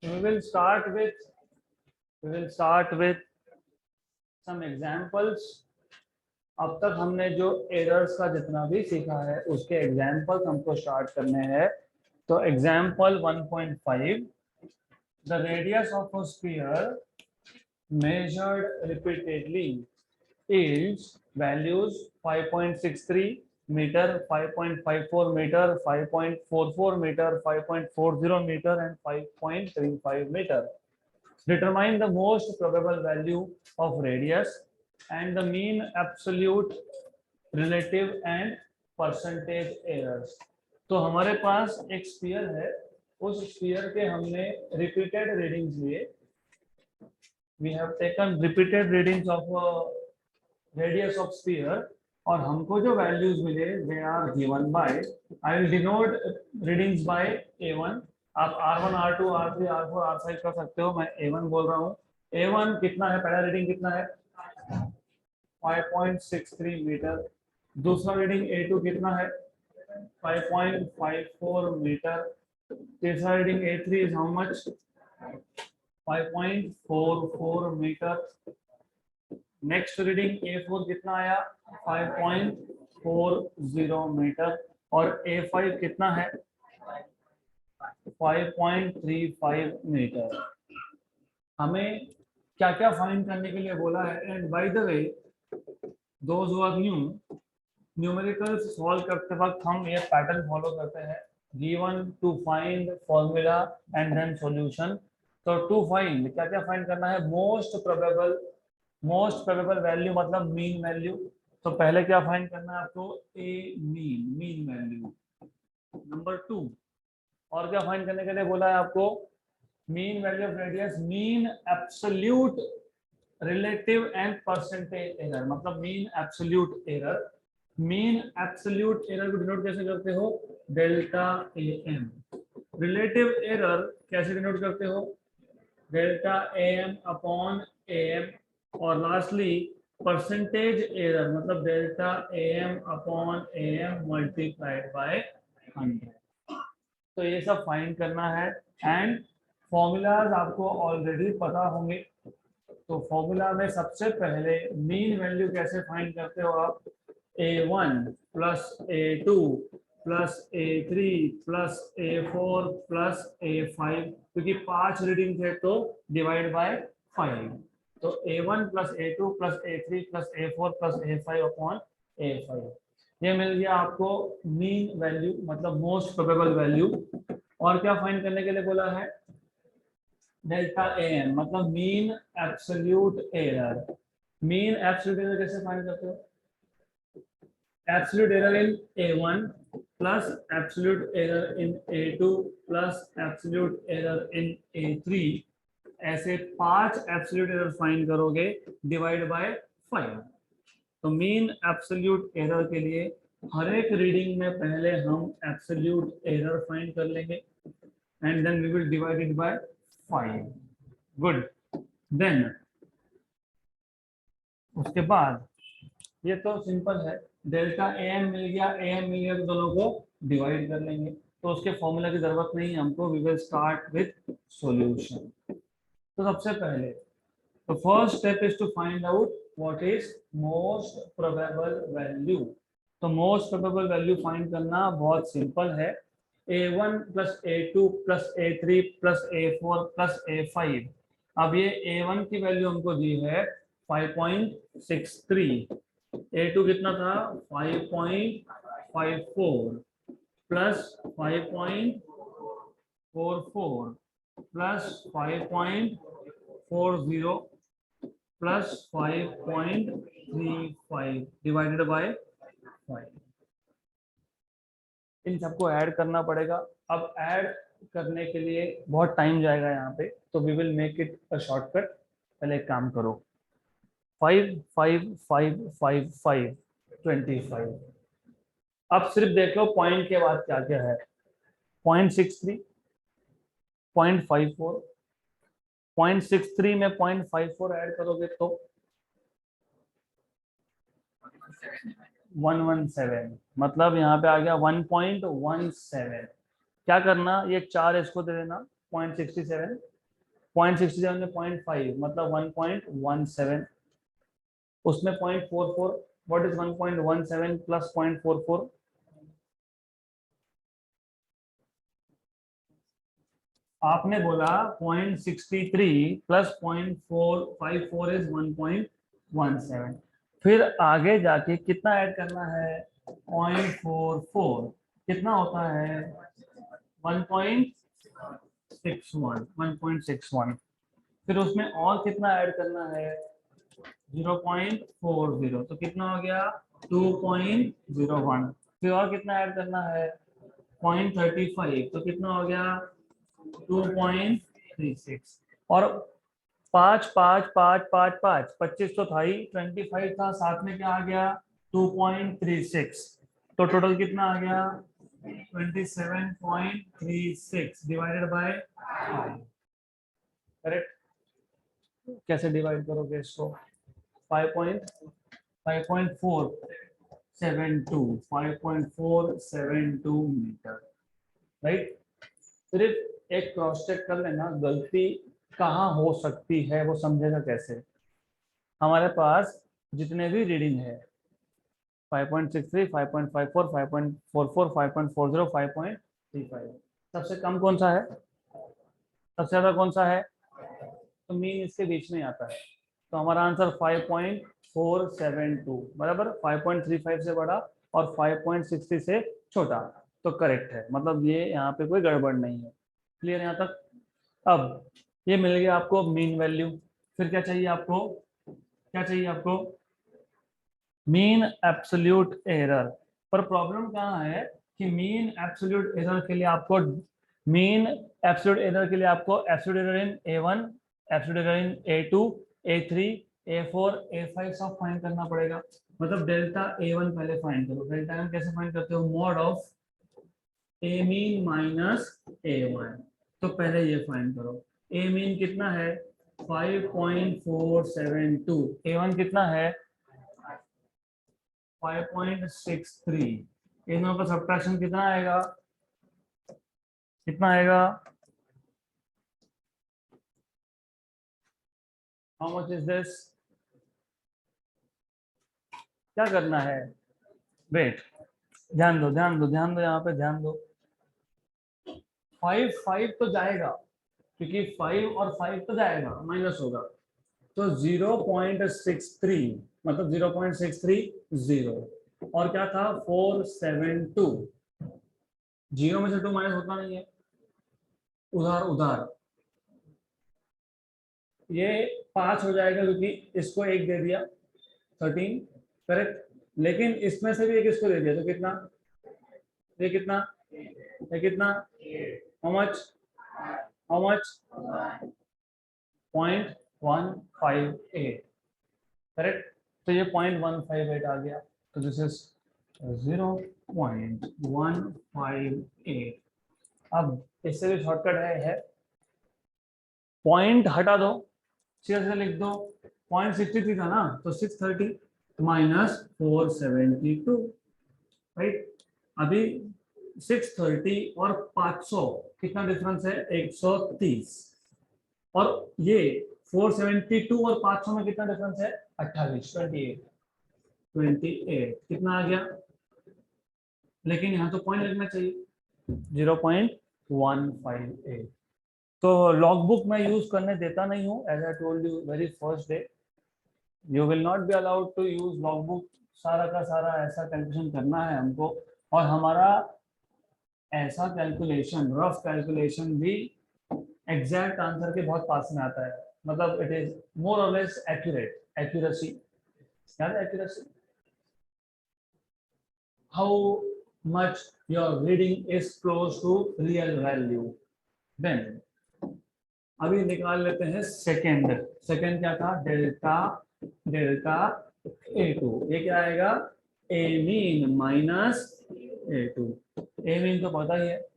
we will start with some examples. अब तक हमने जो एरर्स का जितना भी सीखा है उसके एग्जाम्पल्स हमको स्टार्ट करने हैं। तो example 1.5, the radius of a sphere measured repeatedly is values 5.63 meter, 5.54 meter, 5.44 meter, 5.40 meter and 5.35 meter. Determine the most probable value of radius and the mean absolute relative and percentage errors. तो हमारे पास एक sphere है, उस sphere के हमने repeated readings लिए। We have taken repeated readings of radius of sphere और हमको जो values मिले they are given by, I will denote readings by A1। आप R1, R2, R3, R4, R5 कर सकते हो, मैं A1 बोल रहा हूँ। A1 कितना है, पहला रीडिंग कितना है 5.63 मीटर। दूसरा रीडिंग A2 कितना है 5.54 मीटर। तीसरा reading A3 is how much 5.44 metre. Next reading A4 कितना आया 5.40 मीटर और A5 कितना है 5.35 मीटर। हमें क्या क्या फाइंड करने के लिए बोला है। And by the way those who are new, numericals solve करते वक्त हम ये पैटर्न फॉलो करते हैं, given to find formula and then solution. तो टू फाइंड क्या क्या फाइंड करना है, मोस्ट प्रोबेबल वैल्यू मतलब मीन वैल्यू। तो पहले क्या फाइंड करना है आपको, ए मीन वैल्यू। नंबर 2 और क्या फाइंड करने के लिए बोला है आपको, mean value of radius, mean absolute relative and percentage error. मतलब मीन एब्सोल्यूट एरर को डिनोट कैसे करते हो, डेल्टा AM। रिलेटिव एरर कैसे डिनोट करते हो, डेल्टा AM अपॉन AM। और लास्टली परसेंटेज एरर मतलब delta AM upon AM multiplied by 100। तो ये सब फाइंड करना है एंड फॉर्मूलाज आपको ऑलरेडी पता होंगे। तो फॉर्मूला में सबसे पहले मीन वैल्यू कैसे फाइंड करते हो आप, A1 plus A2 plus A3 plus A4 plus A5, क्योंकि 5 रीडिंग थे तो डिवाइड बाय 5। तो A1 plus A2 plus A3 plus A4 plus A5 upon A5, ये मिल गया आपको मीन वैल्यू मतलब मोस्ट प्रोबेबल वैल्यू। और क्या फाइंड करने के लिए बोला है, डेल्टा AM मतलब mean absolute error. Mean absolute error कैसे फाइंड करते हो, absolute error in A1 plus absolute error in A2 plus absolute error in A3, ऐसे 5 absolute error फाइंड करोगे डिवाइड बाय 5। तो मीन एब्सोल्यूट एरर के लिए हर एक रीडिंग में पहले हम एब्सोल्यूट एरर फाइंड कर लेंगे and then we will divide it by 5। Good, then उसके बाद ये तो सिंपल है, डेल्टा AM मिल गया, तो दोनों को डिवाइड कर लेंगे। तो उसके फॉर्मूला की जरूरत नहीं है हमको, we will start with solution. तो सबसे पहले तो first step is to find out what is most probable value. तो मोस्ट प्रोबेबल वैल्यू फाइंड करना बहुत सिंपल है। A1 plus A2 plus A3 plus A4 plus A5। अब ये A1 की वैल्यू हमको दी है 5.63, A2 कितना था 5.54 plus 5.44 plus 5.40 plus 5.35 divided by 5। इन सबको ऐड करना पड़ेगा। अब ऐड करने के लिए बहुत टाइम जाएगा यहाँ पे, तो we will make it a shortcut. पहले एक काम करो, 5 5 5 5 5 25। अब सिर्फ देख लो पॉइंट के बाद क्या क्या है, 0.63, 0.54, 0.63 में 0.54 ऐड करोगे तो 117, मतलब यहाँ पे आ गया 1.17। क्या करना, ये 4 इसको दे देना 0.67, 0.67 में 0.5 मतलब 1.17, उसमें 0.44, व्हाट इज 1.17 प्लस 0.44? आपने बोला 0.63 प्लस 0.454 इज 1.17, फिर आगे जाके कितना ऐड करना है? 0.44 कितना होता है? 1.61, 1.61, फिर उसमें और कितना ऐड करना है? 0.40, तो कितना हो गया? 2.01, फिर और कितना ऐड करना है? 0.35, तो कितना हो गया? 2.36, और 5 5 5 5 5 25 तो था ही, 25 था, साथ में क्या आ गया? 2.36, तो टोटल कितना आ गया? 27.36 डिवाइडेड बाय, करेक्ट? कैसे डिवाइड करोगे इसको? 5.472 मीटर, राइट? सिर्फ एक क्रॉस चेक कर लेना, गलती कहाँ हो सकती है वो समझेगा कैसे। हमारे पास जितने भी रीडिंग है 5.63, 5.54, 5.44, 5.40, 5.35, सबसे कम कौन सा है? सबसे ज्यादा कौन सा है? तो मीन इसके बीच में आता है, तो हमारा आंसर 5.472 बराबर 5.35 से बड़ा और 5.60 से छोटा, तो करेक्ट है, मतलब ये यहाँ पे कोई गड़बड़ नहीं है। क्लियर यहाँ तक? अब ये मिल गया आपको मीन वैल्यू, फिर क्या चाहिए आपको? क्या चाहिए आपको? Mean absolute error. पर प्रॉब्लम कहाँ है कि मीन एब्सोल्यूट एरर के लिए आपको absolute error in A1, absolute error in A2, A3, A4, A5 सब फाइंड करना पड़ेगा। मतलब डेल्टा A1 पहले फाइंड करो। डेल्टा M कैसे फाइंड करते हो? Mod of A mean minus A1, तो पहले ये फाइंड करो। A मीन कितना है? 5.472, A1 कितना है? 5.63, इन दोनों का सब्ट्रैक्शन कितना आएगा? कितना आएगा? How much is this? क्या करना है? वेट, ध्यान दो ध्यान दो ध्यान दो, यहाँ पे ध्यान दो। 5 तो जाएगा, क्योंकि 5 और 5 तो जाएगा, माइनस होगा, तो 0.63 मतलब 0.630, और क्या था? 472, जीरो में से 2 माइनस होता नहीं है, उधार उधार, ये 5 हो जाएगा क्योंकि इसको 1 दे दिया, 13, करेक्ट। लेकिन इसमें से भी एक इसको दे दिया, तो कितना? ये कितना? ये कितना? How much? How much? 0.158, correct. तो ये 0.158 आ गया, तो दिस इज 0.158। अब इससे भी शॉर्टकट है, पॉइंट हटा दो, सीधा सीधा लिख दो। 0.63 था ना, तो 630 माइनस 472, राइट? अभी 630 और 500 कितना डिफरेंस है? 130, और ये 472 और 500 में कितना डिफरेंस है? 28, 28 कितना आ गया? लेकिन यहाँ तो पॉइंट लिखना चाहिए, 0.158। तो लॉग बुक मैं यूज करने देता नहीं हूँ, as I told you very first day, you will not be allowed to use log book. सारा का सारा ऐसा कैलकुलेशन करना है हमको, और हमारा ऐसा कैलकुलेशन, रफ कैलकुलेशन भी एग्जैक्ट आंसर के बहुत पास में आता है, मतलब इट इज मोर और लेस एक्यूरेट, एक्यूरेसी, याद है accuracy? How much your reading is close to real value. Then अभी निकाल लेते हैं सेकेंड। सेकेंड क्या था? डेल्टा, डेल्टा A2, ये क्या आएगा? ए मीन माइनस A2। ए मीन तो पता ही है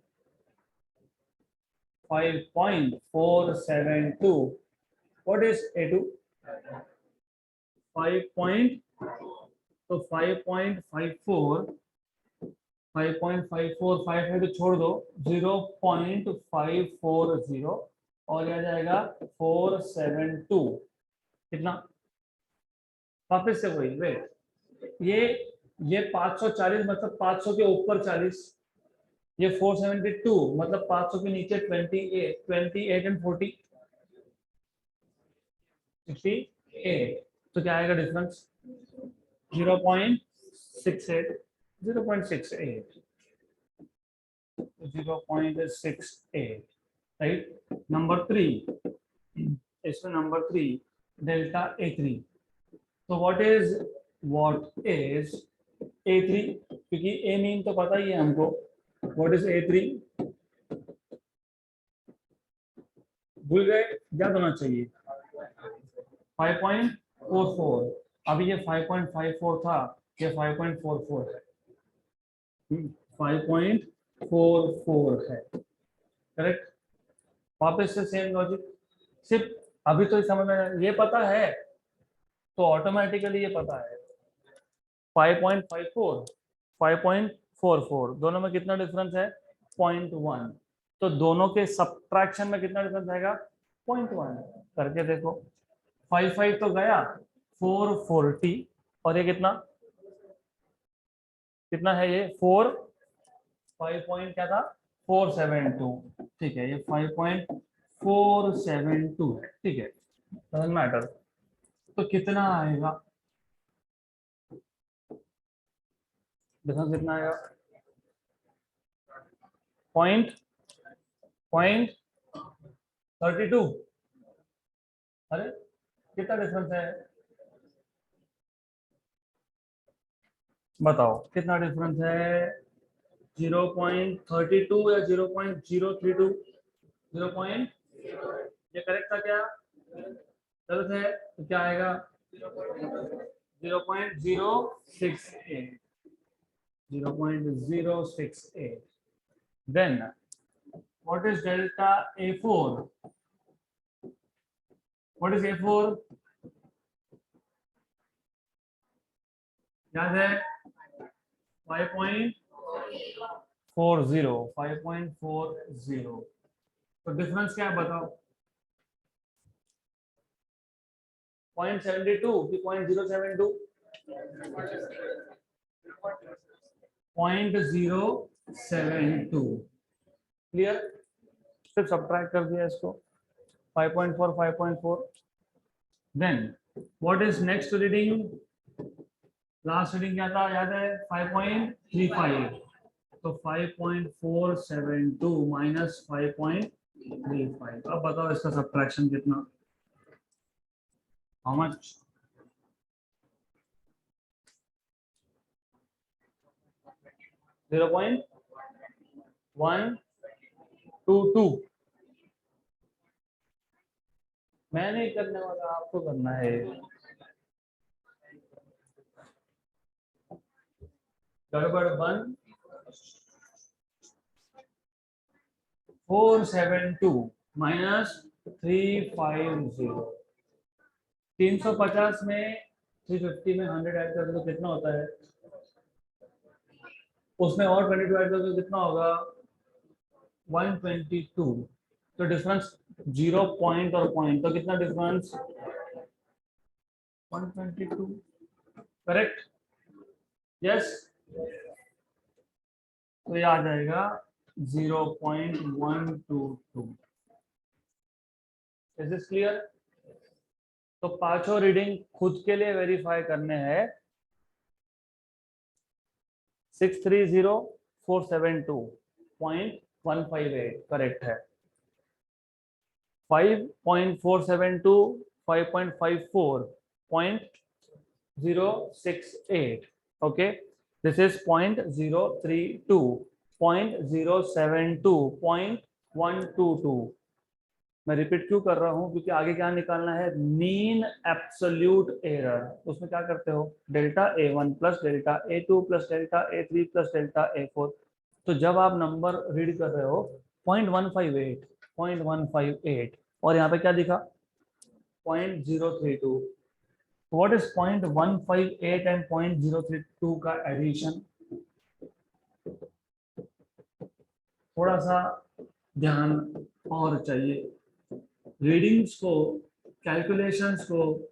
5.472, व्हाट इज A2? 5 पॉइंट, तो 5.54 5.545 है तो छोड़ दो, 0.540 और यह जाएगा 472। कितना? वापस से वही वेट, ये 540 मतलब 500 के ऊपर 40, ये 472 मतलब 500 के नीचे 28 एंड 40 68। तो क्या आएगा डिफरेंस? 0.68, 0.68, 0.68, राइट। नंबर 3, इसमें नंबर 3 डेल्टा A3। तो व्हाट इज A3, क्योंकि ए मीन तो पता ही है हमको। What is A3? भूल गए? याद होना चाहिए 5.44। अभी ये 5.54 था, ये 5.44 है। 5.44 है, करेक्ट। वापस से सेम लॉजिक, सिर्फ अभी तो समझ में ये पता है तो ऑटोमेटिकली ये पता है। 5.54 5.44 दोनों में कितना डिफरेंस है? 0.1। तो दोनों के सब्ट्रैक्शन में कितना डिफरेंस आएगा? 0.1। करके देखो, 5 तो गया, 440 और ये कितना कितना है? ये 5 पॉइंट क्या था? 472। ठीक है, ये 5.472 है, ठीक है, डजंट मैटर। तो कितना आएगा डिफरेंस? कितना आएगा? पॉइंट 32। अरे कितना डिफरेंस है? बताओ कितना डिफरेंस है? 0.32 या 0.032? 0. ये करेक्ट था क्या? गलत है तो क्या आएगा? 0.068, 0.068। Then what is delta A4? What is A4? याद है? 5.40, 5.40। तो डिफरेंस क्या है बताओ? 0.72 कि 0.072? 0.072। क्लियर? सिर्फ सब्ट्रैक्ट कर दिया इसको, 5.4 5.4। Then what is next reading? Last reading क्या था याद है? 5.35। तो 5.472 माइनस 5.35। अब बताओ इसका सब्ट्रैक्शन कितना? How much? 0.122। मैं नहीं करने वाला, आपको करना है। गड़बड़ बन। 472 माइनस 350। 350 में 350 में 100 ऐड कर दो तो कितना होता है? उसमें और 22 ऐड कर दो कितना होगा? 122। तो डिफरेंस 0 पॉइंट और पॉइंट, तो कितना डिफरेंस? 122। करेक्ट? यस। तो ये आ जाएगा 0.122। Is this clear? तो पांचों रीडिंग खुद के लिए वेरीफाई करने हैं। 630472.158 करेक्ट है। 5.472 5.54.068। Okay, this is 0.032 0.072 0.122। मैं रिपीट क्यों कर रहा हूं? क्योंकि आगे क्या निकालना है? Mean absolute error. उसमें क्या करते हो? Delta A1 plus delta A2 plus delta A3 plus delta A4। तो जब आप नंबर रीड कर रहे हो 0.158 और यहाँ पे क्या दिखा? 0.032। व्हाट इज 0.158 एंड 0.032 का एडिशन? थोड़ा सा ध्यान और चाहिए। रीडिंग्स को, कैलकुलेशंस को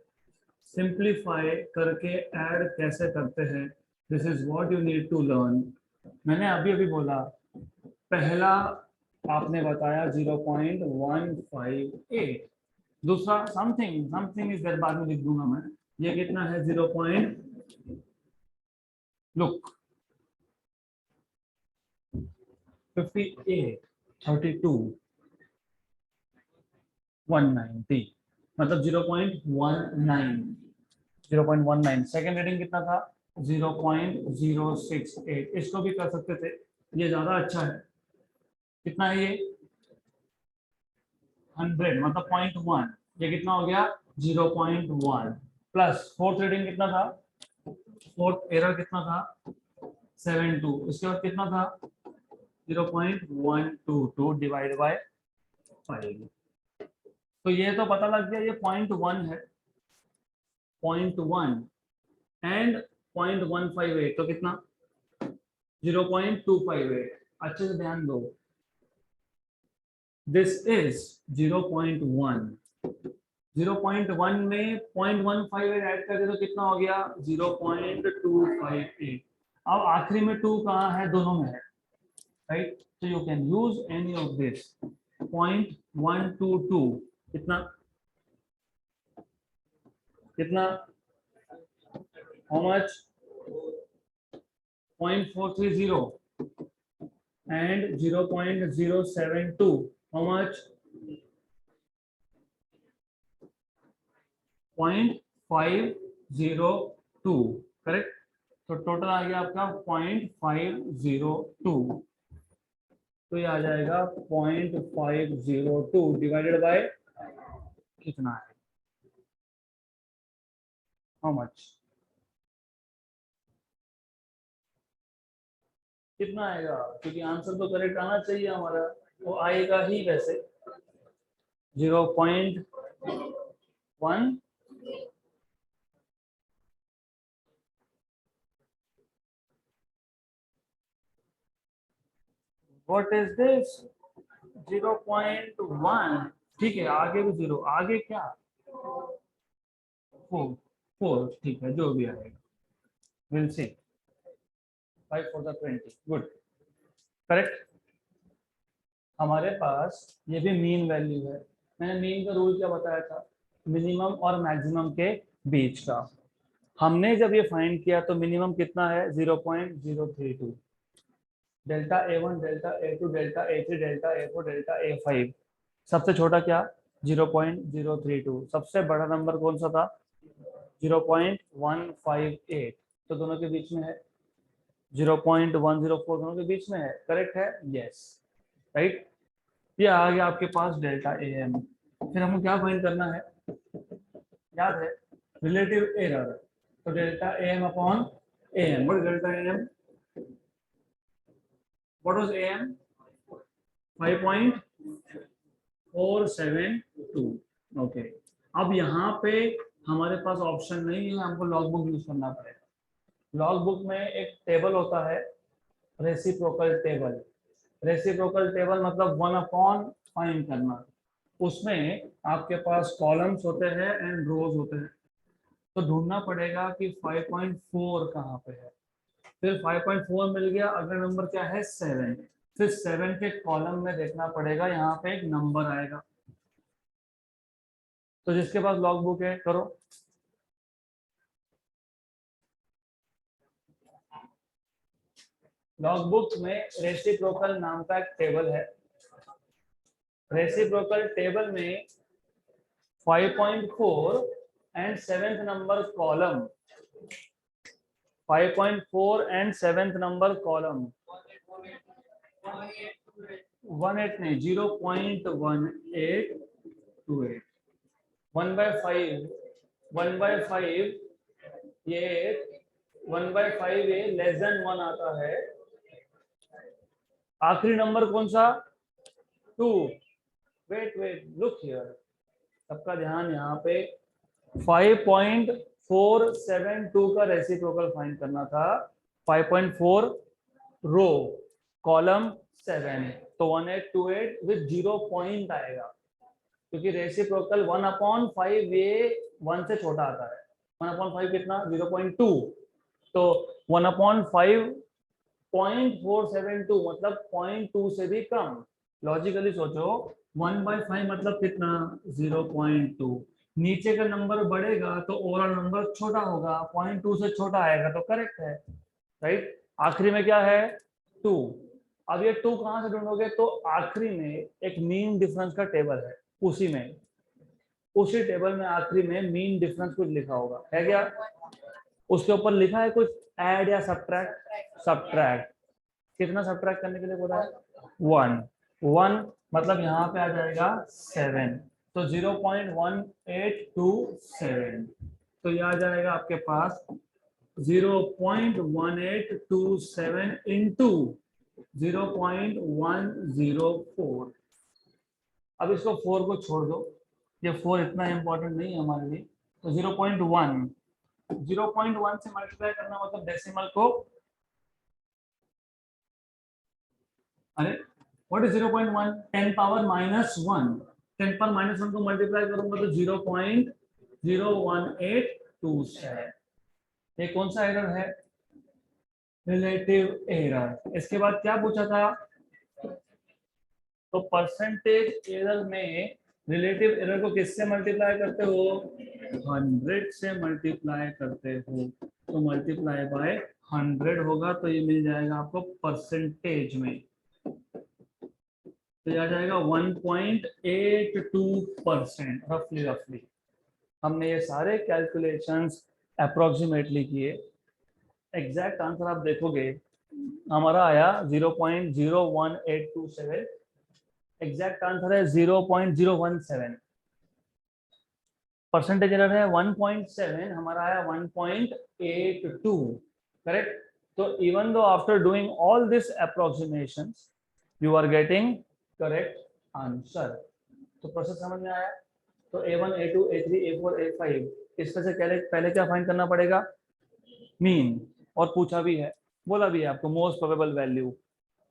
सिंप्लीफाई करके ऐड कैसे करते हैं, this is what you need to learn. मैंने अभी अभी बोला, पहला आपने बताया 0.158, दूसरा समथिंग समथिंग इस बाद में लिख दूंगा मैं। ये कितना है? 0. लुक 58, 32, 190, मतलब 0.19। सेकेंड रीडिंग कितना था? 0.068। इसको भी कर सकते थे, ये ज्यादा अच्छा है। कितना है ये? 100, मतलब 0.1। ये कितना हो गया? 0.1 प्लस फोर्थ रीडिंग कितना था? फोर्थ एरर कितना था? 72। इसके बाद कितना था? 0.122 डिवाइड बाय 5। तो ये तो पता लग गया, ये 0.1 है, 0.1 एंड 0.158, तो कितना? 0.258। अच्छे से ध्यान दो, दिस इज 0.1। 0.1 में 0.158 ऐड कर दे तो कितना हो गया? 0.258। अब आखिरी में 2 कहाँ है? दोनों में है, right? so you can use any of this। 0.122 कितना? कितना? how much? 0.430 and 0.072 how much? 0.502, correct? तो टोटल आ गया आपका 0.502। तो ये आ जाएगा 0.502 डिवाइडेड बाय कितना है? How much? कितना आएगा? क्योंकि आंसर तो करेक्ट आना चाहिए हमारा, वो आएगा ही वैसे। 0.1। What is this? 0.1। ठीक है, आगे भी 0, आगे क्या? 4। 4 ठीक है, जो भी आएगा will see. 5 for the 20, good, correct. हमारे पास ये भी मीन वैल्यू है। मैंने मीन का रूल क्या बताया था? मिनिमम और मैक्सिमम के बीच का। हमने जब ये फाइंड किया तो मिनिमम कितना है? 0.032। Delta A1, delta A2, delta A3, delta A4, delta A5। सबसे छोटा क्या? 0.032। सबसे बड़ा नंबर कौन सा था? 0.158। तो दोनों के बीच में है। 0.104 दोनों के बीच में है, करेक्ट है? Yes, right. ये आ गया आपके पास डेल्टा AM। फिर हमको क्या फाइंड करना है? याद है? Relative error. तो delta AM upon AM। What is delta AM? What was AM? 5.472। Okay. अब यहाँ पे हमारे पास ऑप्शन नहीं है, हमको लॉग बुक यूज करना पड़ेगा। लॉग बुक में एक टेबल होता है, रेसिप्रोकल टेबल। रेसिप्रोकल टेबल मतलब 1 अपॉन फाइंड करना। उसमें आपके पास कॉलम्स होते हैं एंड रोज होते हैं। तो ढूंढना पड़ेगा कि 5.4 कहाँ पे है। फिर 5.4 मिल गया, अगला नंबर क्या है? 7। फिर 7 के कॉलम में देखना पड़ेगा, यहाँ पे एक नंबर आएगा। तो जिसके पास लॉग बुक है करो। लॉग बुक में रेसिप्रोकल नाम का एक टेबल है। रेसिप्रोकल टेबल में 5.4 and 7th number column, 5.4 and 7th number column, 18 नहीं, 0.1828। 1/5 ये 1/5 ये लेस देन 1 आता है। आखिरी नंबर कौन सा? 2। वेट वेट, लुक हियर, सबका ध्यान यहाँ पे। 5.472 का रेसिप्रोकल फाइंड करना था। 5.4 रो, कॉलम 7। तो 1828 विद 0 पॉइंट आएगा, क्योंककि रेसिप्रोकल 1/5 ये 1 से छोटा आता है। 1/5 कितना, 0.2, तो 1/5 0.472 मतलब 0.2 से भी कम। लॉजिकली सोचो, 1/5 मतलब कितना, 0.2। नीचे का नंबर बढ़ेगा तो ओवरऑल नंबर छोटा होगा, 0.2 से छोटा आएगा तो करेक्ट है, राइट। आखिरी में क्या है, 2। अब ये 2 कहां से ढूंढोगे, तो आखिरी में एक मीन डिफरेंस का टेबल है, उसी टेबल में आखिरी में मीन डिफरेंस कुछ लिखा होगा, है क्या, उसके ऊपर लिखा है कुछ ऐड या सब्ट्रैक्ट। कितना सब्ट्रैक्ट करने के लिए बोला है, 1 मतलब यहाँ पे आ जाएगा 7, तो 0.1827, तो ये आ जाएगा आपके पास 0.1827 इंटू 0.104। अब इसको 4 को छोड़ दो, ये 4 इतना इंपॉर्टेंट नहीं है हमारे लिए, तो 0.1 से मल्टीप्लाई करना मतलब डेसिमल को, अरे व्हाट इज 0.1, 10 पावर -1, 10 पावर -1 को मल्टीप्लाई करूंगा तो 0.01827। ये कौन सा एरर है, रिलेटिव एरर। इसके बाद क्या पूछा था, तो परसेंटेज एरर में रिलेटिव एरर को किससे मल्टीप्लाई करते हो, 100 से मल्टीप्लाई करते हो, तो मल्टीप्लाई बाय 100 होगा, तो ये मिल जाएगा आपको परसेंटेज में, तो आ जाएगा 1.82% रफली। हमने ये सारे कैलकुलेशंस अप्रोक्सीमेटली किए। एग्जैक्ट आंसर आप देखोगे हमारा आया 0.01827, एग्जैक्ट आंसर है 0.017, परसेंटेज एरर है 1.7, हमारा आया 1.82, करेक्ट। तो even though after doing all this approximations you are getting correct answer. तो प्रोसेस समझ में आया। तो A1 A2 A3 A4 A5 इसमें से पहले क्या फाइंड करना पड़ेगा, मीन, और पूछा भी है, बोला भी है आपको मोस्ट प्रोबेबल वैल्यू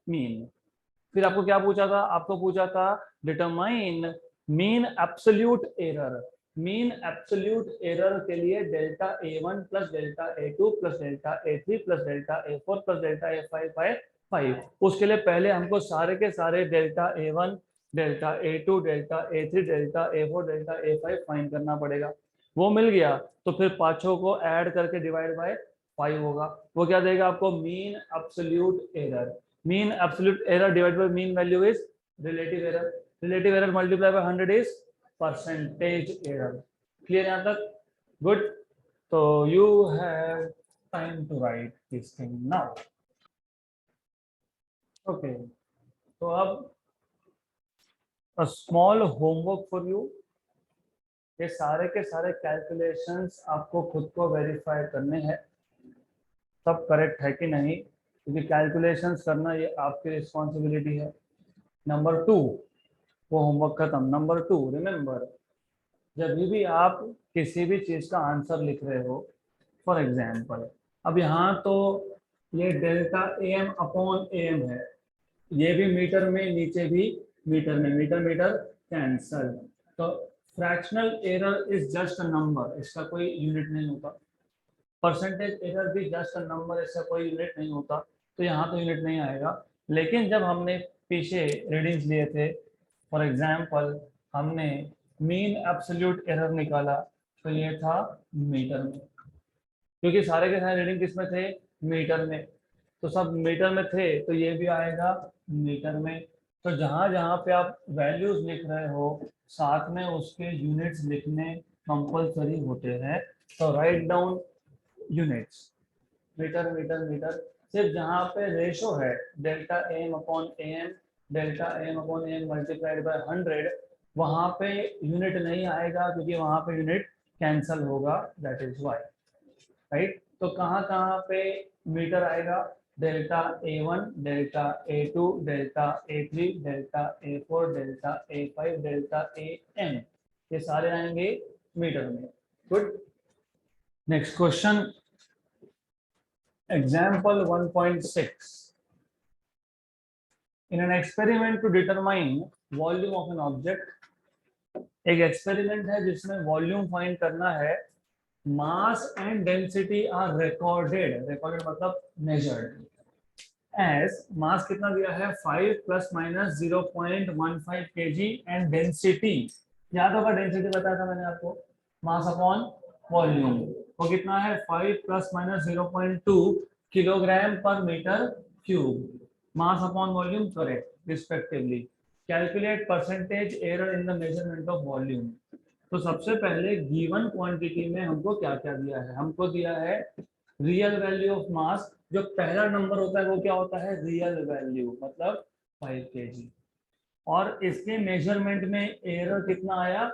मीन। फिर आपको क्या पूछा था, आपको पूछा था determine mean absolute error. Mean absolute error के लिए delta A1 plus delta A2 plus delta A3 plus delta A4 plus delta A5, उसके लिए पहले हमको सारे के सारे delta A1 delta A2 delta A3 delta A4 delta A5 find करना पड़ेगा। वो मिल गया तो फिर पांचों को ऐड करके डिवाइड बाय 5 होगा, वो क्या देगा आपको, mean absolute error. Mean absolute error divide by mean value is relative error multiply by 100 is percentage error. Clear यहाँ तक, गुड। तो you have time to write this thing now. Okay, तो अब a small homework for you, ये सारे के सारे calculations आपको खुद को वेरीफाई करने हैं सब करेक्ट है कि नहीं, क्योंकि कैलकुलेशंस करना ये आपकी रिस्पॉन्सिबिलिटी है। नंबर 2 वो होमवर्क खत्म। नंबर 2 रिमेंबर, जब भी आप किसी भी चीज का आंसर लिख रहे हो, फॉर एग्जाम्पल अब यहाँ तो ये डेल्टा AM अपॉन AM है, ये भी मीटर में, नीचे भी मीटर में, मीटर मीटर कैंसल, तो fractional error is just a number, इसका कोई यूनिट नहीं होता। परसेंटेज एरर भी जस्ट अ नंबर, इसका कोई यूनिट नहीं होता, तो यहाँ तो यूनिट नहीं आएगा। लेकिन जब हमने पीछे रीडिंग्स लिए थे, फॉर एग्जाम्पल हमने मीन एब्सोल्यूट एरर निकाला, तो ये था मीटर में, क्योंकि सारे के सारे रीडिंग किस में थे, मीटर में, तो सब मीटर में थे, तो ये भी आएगा मीटर में। तो जहां जहां पे आप वैल्यूज लिख रहे हो साथ में उसके यूनिट्स लिखने कंपलसरी होते हैं, तो write down units, metre metre metre. सिर्फ जहां पे रेशो है delta AM upon AM, delta AM upon AM multiplied by 100, वहां पे यूनिट नहीं आएगा, क्योंकि वहां पे यूनिट कैंसल होगा, दैट इज वाई, राइट। तो कहाँ कहाँ पे मीटर आएगा, delta A1 delta A2 delta A3 delta A4 delta A5 delta AM, ये सारे आएंगे मीटर में। Good. Next question, example 1.6। In an experiment to determine volume of an object, एक एक्सपेरिमेंट है जिसमें वॉल्यूम फाइंड करना है, mass and density are recorded, recorded मतलब मेजर्ड एज, मास कितना दिया है 5 plus minus 0.15 kg and density, याद होगा डेंसिटी बताया था मैंने आपको, मास अपॉन वॉल्यूम, वो कितना है 5 प्लस माइनस 0.2 किलोग्राम पर metre cube, mass upon volume correct respectively, calculate percentage error in the measurement of volume. तो सबसे पहले गिवन क्वांटिटी में हमको क्या क्या दिया है, हमको दिया है रियल वैल्यू ऑफ मास, जो पहला नंबर होता है वो क्या होता है रियल वैल्यू मतलब 5 kg, और इसके मेजरमेंट में एरर कितना आया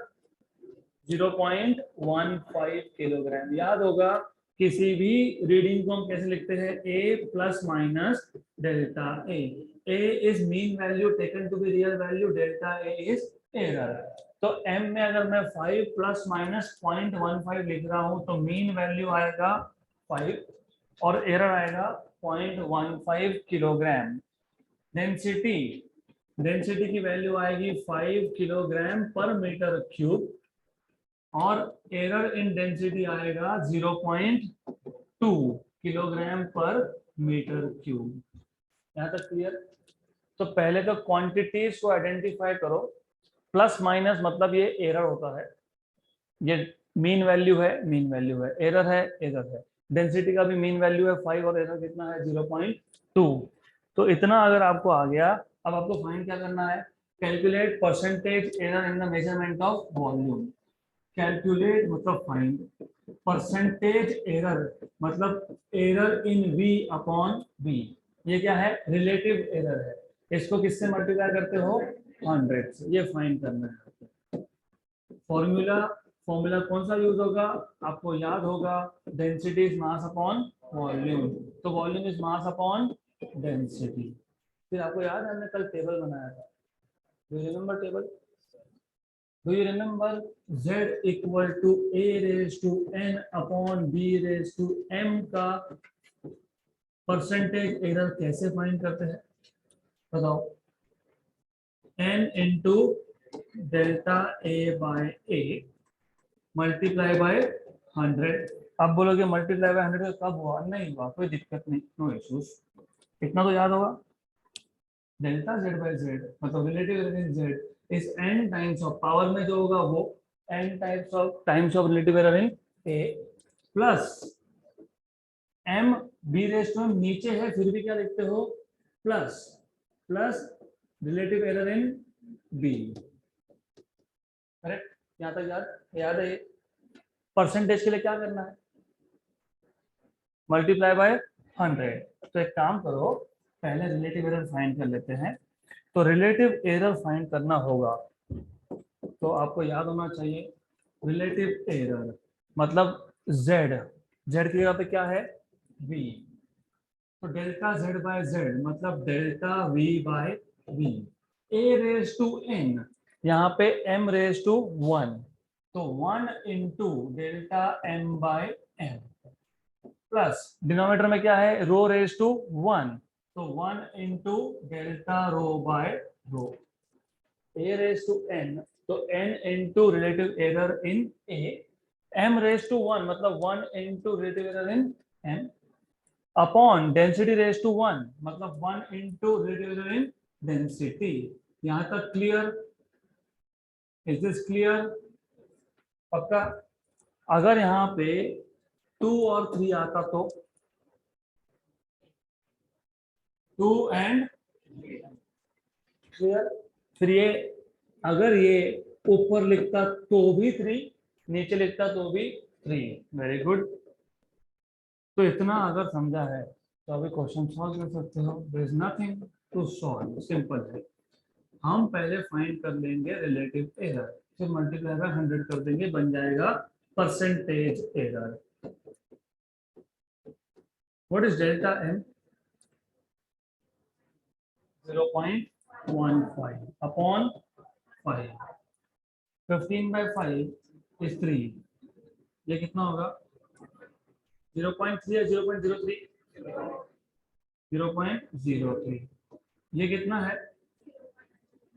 0.15 किलोग्राम। याद होगा किसी भी रीडिंग को हम कैसे लिखते हैं, A plus minus delta A, A is mean value taken to be real value, delta A is error. तो m में अगर मैं 5 प्लस माइनस 0.15 लिख रहा हूं तो मीन वैल्यू आएगा 5 और एरर आएगा 0.15 किलोग्राम। डेंसिटी, डेंसिटी की वैल्यू आएगी 5 किलोग्राम पर मीटर क्यूब और एरर इन डेंसिटी आएगा 0.2 किलोग्राम पर मीटर क्यूब। यहाँ तक क्लियर? तो पहले तो क्वांटिटीज को आइडेंटिफाई करो, प्लस माइनस मतलब ये एरर होता है, ये मीन वैल्यू है, मीन वैल्यू है, एरर है, एरर है, डेंसिटी का भी मीन वैल्यू है 5 और एरर कितना है 0.2। तो इतना अगर आपको आ गया, अब आपको फाइंड क्या करना है, calculate percentage error in the measurement of volume. Calculate मतलब फाइंड, परसेंटेज एरर मतलब error in v upon v, ये क्या है रिलेटिव एरर है, इसको किससे मल्टीप्लाई करते हो 100 से, ये फाइंड करना है। फॉर्मूला, फॉर्मूला कौन सा यूज होगा आपको याद होगा, density is mass upon volume, तो volume is mass upon density. फिर आपको याद है हमने कल टेबल बनाया था, do you remember table, do you remember z equal to a raise to n upon b raise to m का परसेंटेज एरर कैसे फाइंड करते हैं बताओ, n into delta a by a multiply by 100। अब बोलोगे multiply by 100 कब हुआ, नहीं हुआ, कोई दिक्कत नहीं, नो इश्यूज, इतना तो याद होगा, डेल्टा z बाय z मतलब relative error in z is n times of, power में जो होगा वो n times of relative error in a plus m b raise to नीचे है फिर भी क्या लिखते हो plus, plus relative error in b, correct? यहाँ तक याद, याद है? परसेंटेज के लिए क्या करना है, मल्टीप्लाई बाय 100। तो एक काम करो, पहले रिलेटिव एरर फाइंड कर लेते हैं। तो रिलेटिव एरर फाइंड करना होगा तो आपको याद होना चाहिए रिलेटिव एरर मतलब z, z की जगह पे क्या है v, तो डेल्टा z बाय z मतलब delta v by v, a raise to n, यहाँ पे m रेज टू 1, तो 1 into delta m by m plus denominator में क्या है रो रेज टू 1, तो 1 into delta rho by rho, a raise to n तो n into relative error in a, m raise to 1 मतलब 1 into relative error in m upon density raise to 1 मतलब 1 into relative error इन density. यहां तक clear? Is this clear? पक्का? अगर यहाँ पे 2 और 3 आता तो 2 एंड क्लियर, फिर ये अगर ये ऊपर लिखता तो भी 3, नीचे लिखता तो भी 3, वेरी गुड। तो इतना अगर समझा है तो अभी क्वेश्चन सॉल्व कर सकते हो, there is nothing to solve, simple है। हम पहले फाइंड कर लेंगे रिलेटिव एरर, फिर मल्टीप्लाई बाय 100 कर देंगे, बन जाएगा percentage error. What is delta m? 0.15 upon 5, 15 by 5 is 3, ये कितना होगा 0.3 या 0.03? 0.03, ये कितना है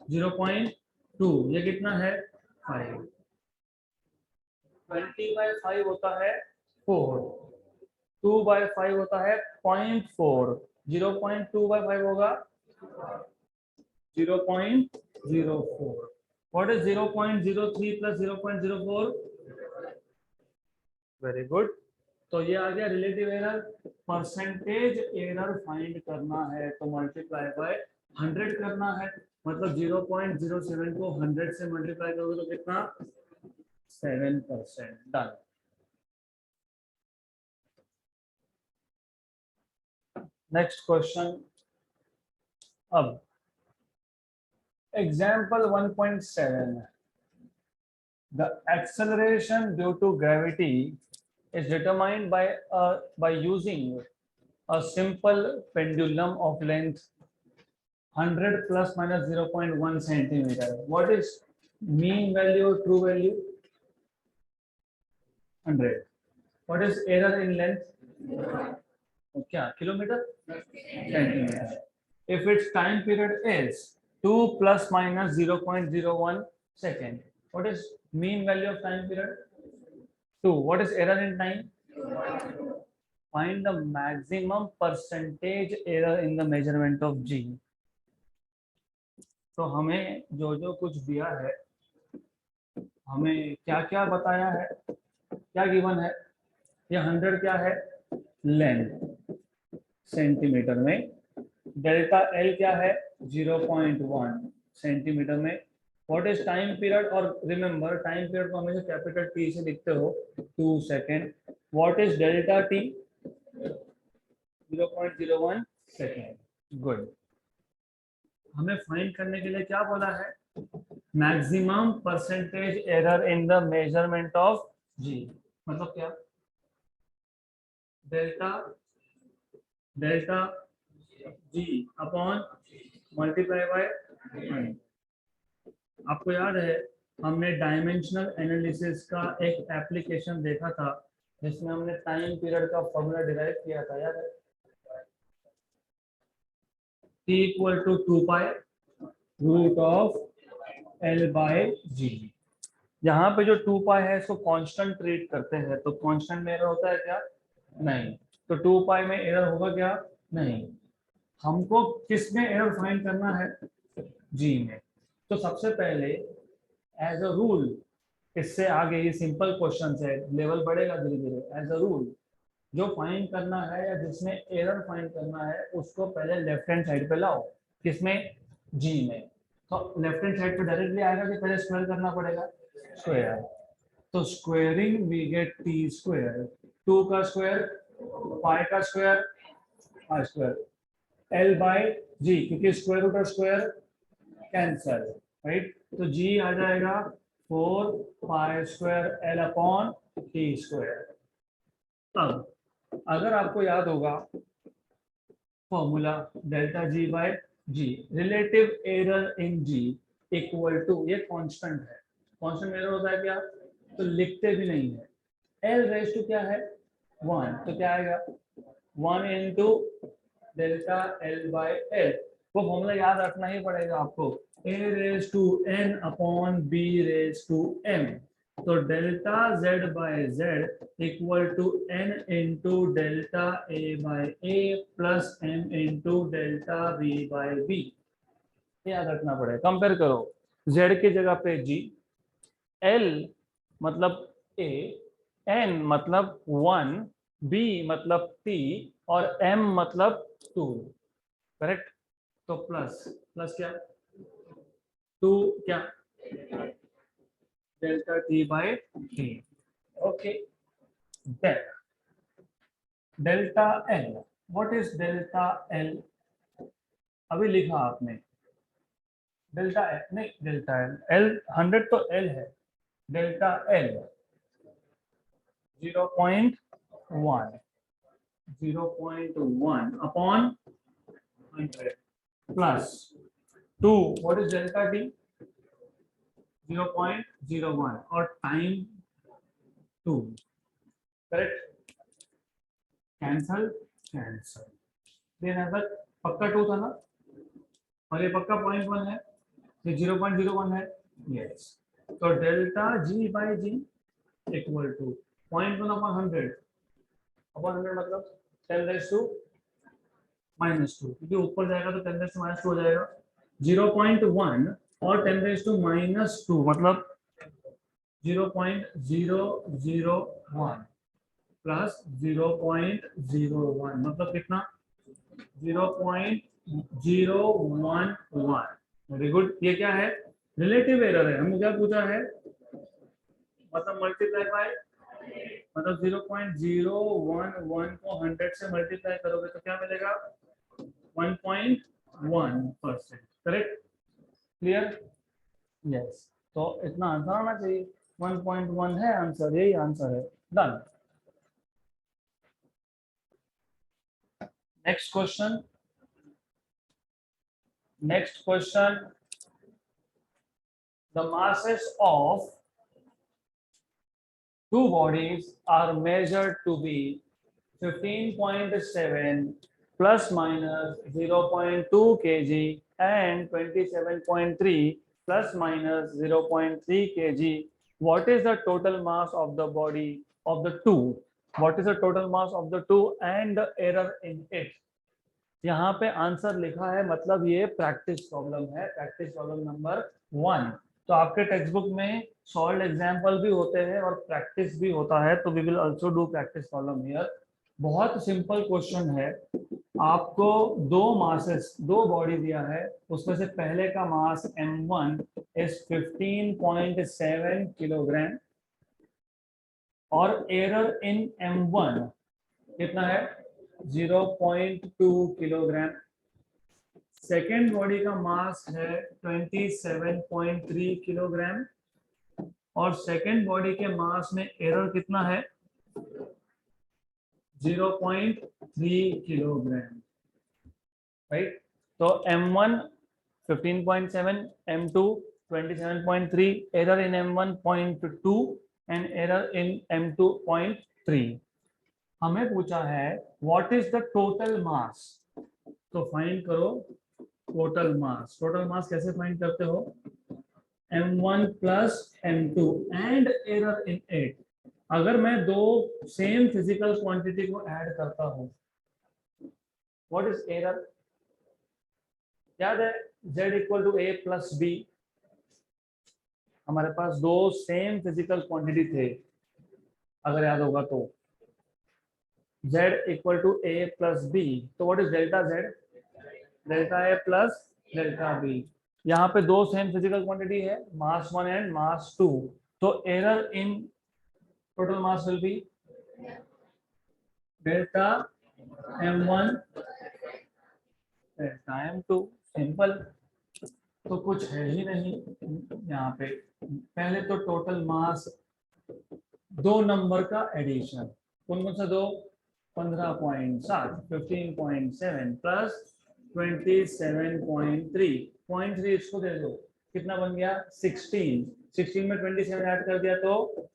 0.2, ये कितना है 5, 20/5 होता है 4, 2/5 होता है 0.4, 0.2/5 होगा 0.04. What is 0.03 plus 0.04? Very good. तो ये आ गया relative error. Percentage error find करना है तो मल्टीप्लाई बाय 100 करना है, मतलब 0.07 को 100 से मल्टीप्लाई करोगे तो कितना 7%। डन। Next question. अब example 1.7, the acceleration due to gravity is determined by using a simple pendulum of length 100 plus minus 0.1 centimeter. What is mean value, true value? 100. What is error in length? क्या kilometer? Centimeter. If its time period is 2 plus minus 0.01 second, what is mean value of time period? 2. What is error in time? Find the maximum percentage error in the measurement of G. तो हमें जो जो कुछ दिया है, हमें क्या क्या बताया है, क्या गिवन है, ये 100 क्या है लेंथ सेंटीमीटर में, डेल्टा एल क्या है 0.1 सेंटीमीटर में, व्हाट इज टाइम पीरियड, और रिमेंबर टाइम पीरियड को हमेशा कैपिटल टी से लिखते हो 2 second, what is delta T 0.01 second. Good. हमें फाइंड करने के लिए क्या बोला है, maximum percentage error in the measurement of G, मतलब क्या delta delta G upon multiply by 100। आपको याद है हमने डायमेंशनल एनालिसिस का एक एप्लीकेशन देखा था जिसमें हमने टाइम पीरियड का फॉर्मूला डिराइव किया था, याद है, T equal to 2 pi root of L by G. यहाँ पे जो 2 पाई है इसको कांस्टेंट ट्रीट करते हैं, तो कांस्टेंट में एरर होता है क्या, नहीं, तो 2 पाई में एरर होगा क्या, नहीं। हमको किस में एरर फाइंड करना है, जी में। तो सबसे पहले एज अ रूल, इससे आगे ये सिंपल क्वेश्चन है, लेवल बढ़ेगा धीरे धीरे। एज अ रूल जो फाइंड करना है या जिसमें एरर फाइंड करना है उसको पहले लेफ्ट हैंड साइड पे लाओ, किसमें, जी में। तो लेफ्ट हैंड साइड पे डायरेक्टली आएगा कि पहले स्क्वायर करना पड़ेगा, स्क्वायर। तो squaring we get T square, 2 का स्क्वायर पाई का square R square L by G, क्योंकि स्क्वायर रूट और स्क्वायर कैंसल, राइट। तो जी आ जाएगा 4 pi square L upon T square. अब अगर आपको याद होगा formula delta G by G, relative error in G equal to, ये कांस्टेंट है, कांस्टेंट एरर होता है क्या, तो लिखते भी नहीं है, एल रेज टू क्या है 1, तो क्या आएगा 1 into delta L by L. वो फॉर्मूला याद रखना ही पड़ेगा आपको, A raise to N upon B raise to M. तो delta Z by Z equal to N into delta A by A plus M into delta B by B, याद रखना पड़ेगा। कंपेयर करो, जेड की जगह पे जी, एल मतलब ए, N मतलब 1, बी मतलब टी और एम मतलब 2, करेक्ट। तो प्लस प्लस क्या 2 क्या delta T by T, okay. Then delta L, what is delta L, अभी लिखा आपने डेल्टा एल, नहीं डेल्टा एल, एल 100 तो एल है, delta L 0.1 upon 100 plus 2, what is delta T 0.01 और time 2, correct, cancel cancel. Then अगर पक्का 2 था ना, और ये पक्का 0.1 है, ये 0.01 है, यस। तो delta g by g equal to 0.1 upon 100 मतलब 10⁻⁻², क्योंकि ऊपर जाएगा तो 10⁻² हो जाएगा। 0.1 और 10⁻² मतलब 0.001 प्लस 0.01 मतलब कितना? 0.011। Very good. ये क्या है? रिलेटिव एरर है। हमने क्या पूछा है? मतलब मल्टीप्लाई बाय, मतलब 0.011 को 100 से मल्टीप्लाई करोगे तो क्या मिलेगा? 1.1%। करेक्ट? क्लियर? यस। तो इतना आंसर आना चाहिए। 1.1 है आंसर, यही आंसर है। Done. Next question. Next question, the masses of two bodies are measured to be 15.7 plus minus 0.2 kg and 27.3 plus minus 0.3 kg. What is the total mass of the body of the two? What is the total mass of the two and the error in it? यहाँ पे answer लिखा है, मतलब ये practice problem है, practice problem number 1। तो आपके text book में सॉल्व एग्जाम्पल भी होते हैं और प्रैक्टिस भी होता है, तो we will also do practice problem here. बहुत सिंपल क्वेश्चन है। आपको दो मासेस, दो बॉडी दिया है, उसमें से पहले का मास m1 इज 15.7 किलोग्राम और एरर इन m1 कितना है? 0.2 किलोग्राम। सेकेंड बॉडी का मास है 27.3 किलोग्राम और सेकेंड बॉडी के मास में एरर कितना है? 0.3 किलोग्राम। राइट? तो m1 15.7, m2 27.3, error in m1 0.2 and error in m2 0.3। हमें पूछा है what is the total mass. तो फाइंड करो टोटल मास। टोटल मास कैसे फाइंड करते हो? m1 plus m2 and error in it. अगर मैं दो सेम फिजिकल क्वांटिटी को ऐड करता हूं, व्हाट इज एरर? याद है z equal to a plus b। हमारे पास दो सेम फिजिकल क्वांटिटी थे, अगर याद होगा तो z equal to a plus b। तो what is delta z? Delta a plus delta b। यहाँ पे दो सेम फिजिकल क्वांटिटी है, मास 1 एंड मास 2। तो error in total mass will be delta m1 delta m2। Simple. तो कुछ है ही नहीं यहाँ पे। पहले तो टोटल मास, दो नंबर का एडिशन। कौन कौन सा दो? 15.7, 15.7 प्लस 27.3। 0.3 इसको दे दो, कितना बन गया? 16। 16 में 27 ऐड कर दिया तो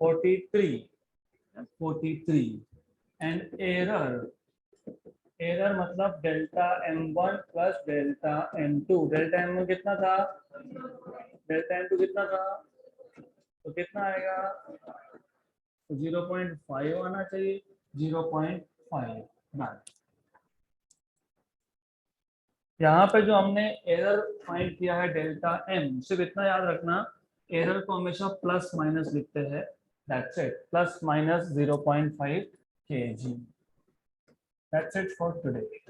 43 एंड एरर मतलब delta m1 plus delta m2। Delta m1 कितना था? डेल्टा m2 कितना था? तो कितना आएगा? 0.5 आना चाहिए। 0.5। यहाँ पे जो हमने एरर फाइंड किया है डेल्टा m, सिर्फ इतना याद रखना, एरर को हमेशा प्लस माइनस लिखते हैं। That's it, plus minus 0.5 kg। That's it for today.